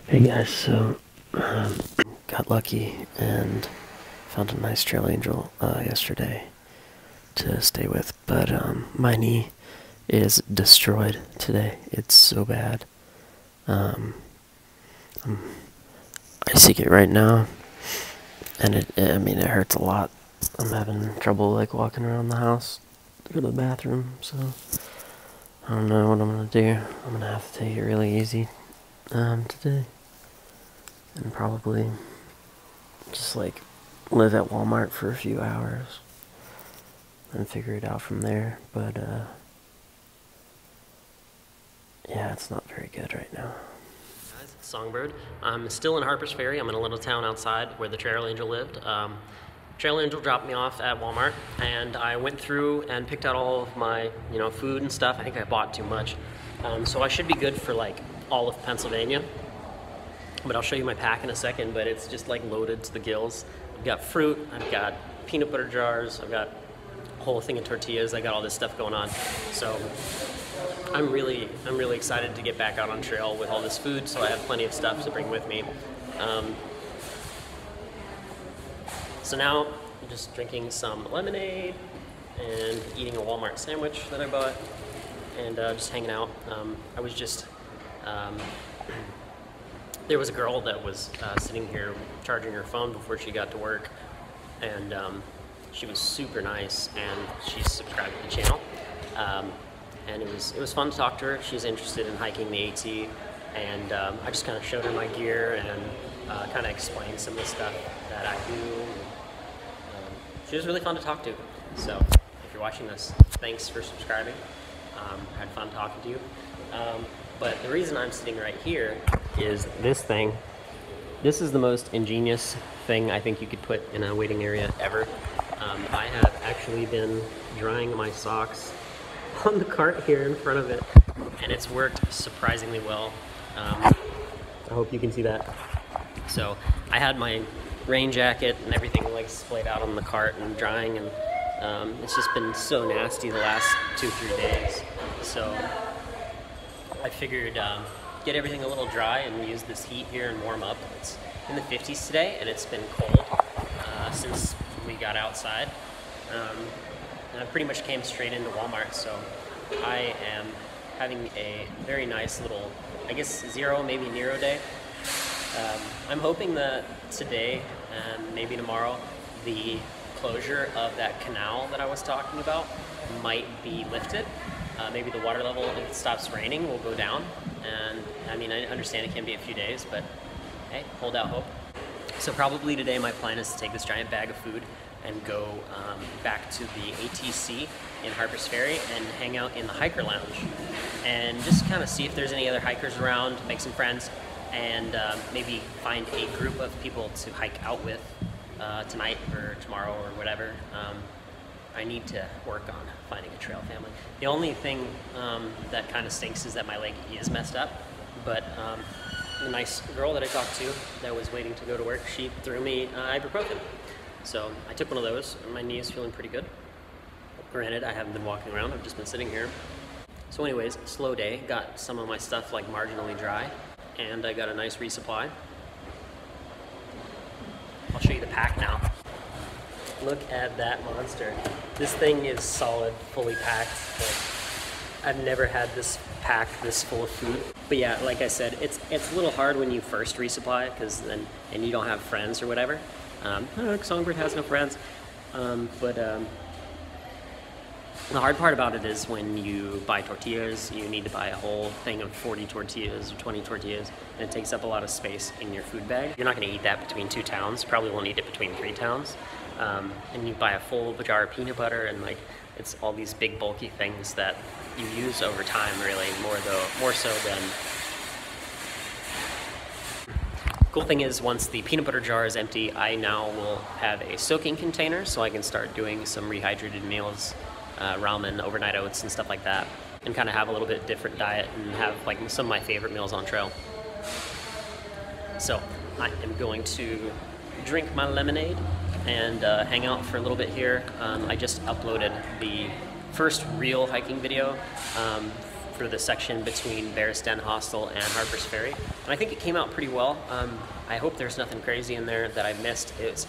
Hey guys, so got lucky and found a nice trail angel yesterday to stay with, but my knee is destroyed today. It's so bad. I'm icing it right now, and it hurts a lot. I'm having trouble like walking around the house to go to the bathroom, so I don't know what I'm gonna do. I'm gonna have to take it really easy today. And probably just like live at Walmart for a few hours and figure it out from there. But yeah, it's not very good right now. Guys, it's Songbird. I'm still in Harpers, Ferry. I'm in a little town outside where the trail angel lived. Trail angel dropped me off at Walmart, and I went through and picked out all of my food and stuff. I think I bought too much, so I should be good for like all of Pennsylvania. But I'll show you my pack in a second, but it's just like loaded to the gills. I've got fruit, I've got peanut butter jars, I've got a whole thing of tortillas, I got all this stuff going on. So I'm really excited to get back out on trail with all this food, so I have plenty of stuff to bring with me. So now I'm just drinking some lemonade and eating a Walmart sandwich that I bought, and just hanging out. I was just there was a girl that was sitting here charging her phone before she got to work, and she was super nice, and she's subscribed to the channel, and it was fun to talk to her. She's interested in hiking the AT, and I just kind of showed her my gear and kind of explained some of the stuff that I do. She was really fun to talk to, so if you're watching this, thanks for subscribing. I had fun talking to you. But the reason I'm sitting right here is this thing. This is the most ingenious thing I think you could put in a waiting area ever. I have actually been drying my socks on the cart here in front of it, and it's worked surprisingly well. I hope you can see that. So I had my rain jacket and everything like splayed out on the cart and drying, and it's just been so nasty the last 2-3 days. So I figured get everything a little dry and use this heat here and warm up. It's in the 50s today, and it's been cold since we got outside. And I pretty much came straight into Walmart, so I am having a very nice little, I guess, zero, maybe Nero day. I'm hoping that today and maybe tomorrow the closure of that canal that I was talking about might be lifted. Maybe the water level, if it stops raining, will go down. And I mean, I understand it can be a few days, but hey, hold out hope. So probably today my plan is to take this giant bag of food and go back to the ATC in Harpers Ferry and hang out in the hiker lounge and just kind of see if there's any other hikers around, make some friends, and maybe find a group of people to hike out with tonight or tomorrow or whatever. I need to work on finding a trail family. The only thing that kind of stinks is that my leg is messed up, but the nice girl that I talked to that was waiting to go to work, she threw me ibuprofen. So I took one of those, and my knee is feeling pretty good. Granted, I haven't been walking around, I've just been sitting here. So anyways, slow day, got some of my stuff like marginally dry, and I got a nice resupply. I'll show you the pack now. Look at that monster. This thing is solid, fully packed. Like, I've never had this pack this full of food. But yeah, like I said, it's a little hard when you first resupply, because then and you don't have friends or whatever. I don't know, Songbird has no friends. The hard part about it is when you buy tortillas, you need to buy a whole thing of 40 tortillas or 20 tortillas, and it takes up a lot of space in your food bag. You're not going to eat that between 2 towns, probably won't eat it between 3 towns. And you buy a full jar of peanut butter, and like it's all these big bulky things that you use over time, really, more so than. Cool thing is, once the peanut butter jar is empty, I now will have a soaking container, so I can start doing some rehydrated meals, ramen, overnight oats, and stuff like that, and kind of have a little bit different diet and have like some of my favorite meals on trail. So I am going to drink my lemonade and hang out for a little bit here. I just uploaded the first real hiking video for the section between Bear's Den Hostel and Harpers Ferry, and I think it came out pretty well. I hope there's nothing crazy in there that I missed. It's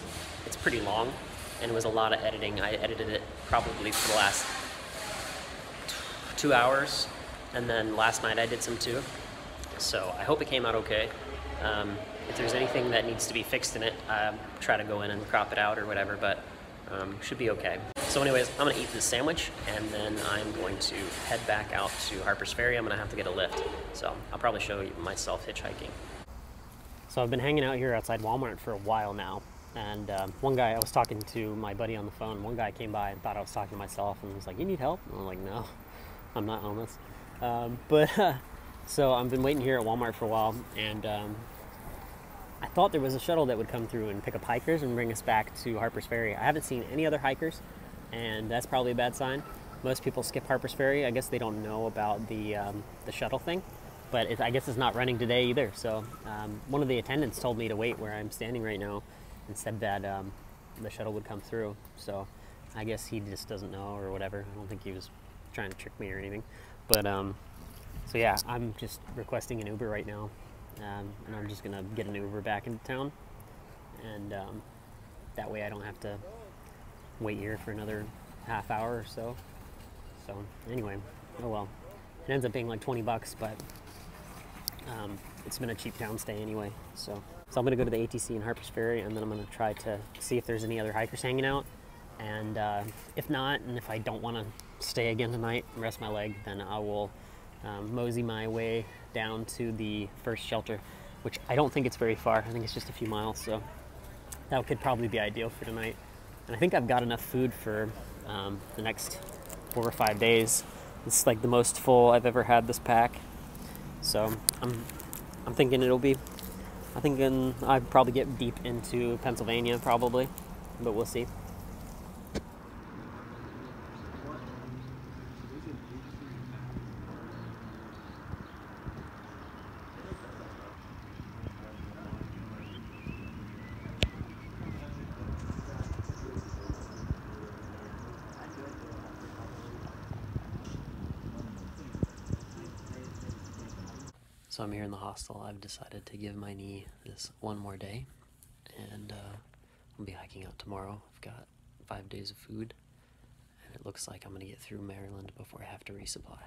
pretty long, and it was a lot of editing. I edited it probably for the last 2 hours, and then last night I did some too. So I hope it came out okay. If there's anything that needs to be fixed in it, try to go in and crop it out or whatever, but should be okay. So anyways, I'm gonna eat this sandwich, and then I'm going to head back out to Harpers Ferry. I'm gonna have to get a lift, so I'll probably show you myself hitchhiking. So I've been hanging out here outside Walmart for a while now, and one guy, I was talking to my buddy on the phone, one guy came by and thought I was talking to myself and was like, "You need help?" And I'm like, "No, I'm not homeless." So I've been waiting here at Walmart for a while, and I thought there was a shuttle that would come through and pick up hikers and bring us back to Harpers Ferry. I haven't seen any other hikers, and that's probably a bad sign. Most people skip Harpers Ferry. I guess they don't know about the shuttle thing, but I guess it's not running today either. So one of the attendants told me to wait where I'm standing right now and said that the shuttle would come through. So I guess he just doesn't know or whatever. I don't think he was trying to trick me or anything. But so yeah, I'm just requesting an Uber right now. And I'm just gonna get an Uber back into town, and that way I don't have to wait here for another half hour or so. So anyway, oh well. It ends up being like 20 bucks, but it's been a cheap town stay anyway. So I'm gonna go to the ATC in Harpers Ferry, and then I'm gonna try to see if there's any other hikers hanging out. And if not, and if I don't want to stay again tonight and rest my leg, then I will mosey my way down to the first shelter, which I don't think it's very far. I think it's just a few miles, so that could probably be ideal for tonight. And I think I've got enough food for the next 4 or 5 days. It's like the most full I've ever had this pack. So I'm thinking I'd probably get deep into Pennsylvania probably, but we'll see. So I'm here in the hostel. I've decided to give my knee this one more day, and I'll be hiking out tomorrow. I've got 5 days of food, and it looks like I'm going to get through Maryland before I have to resupply.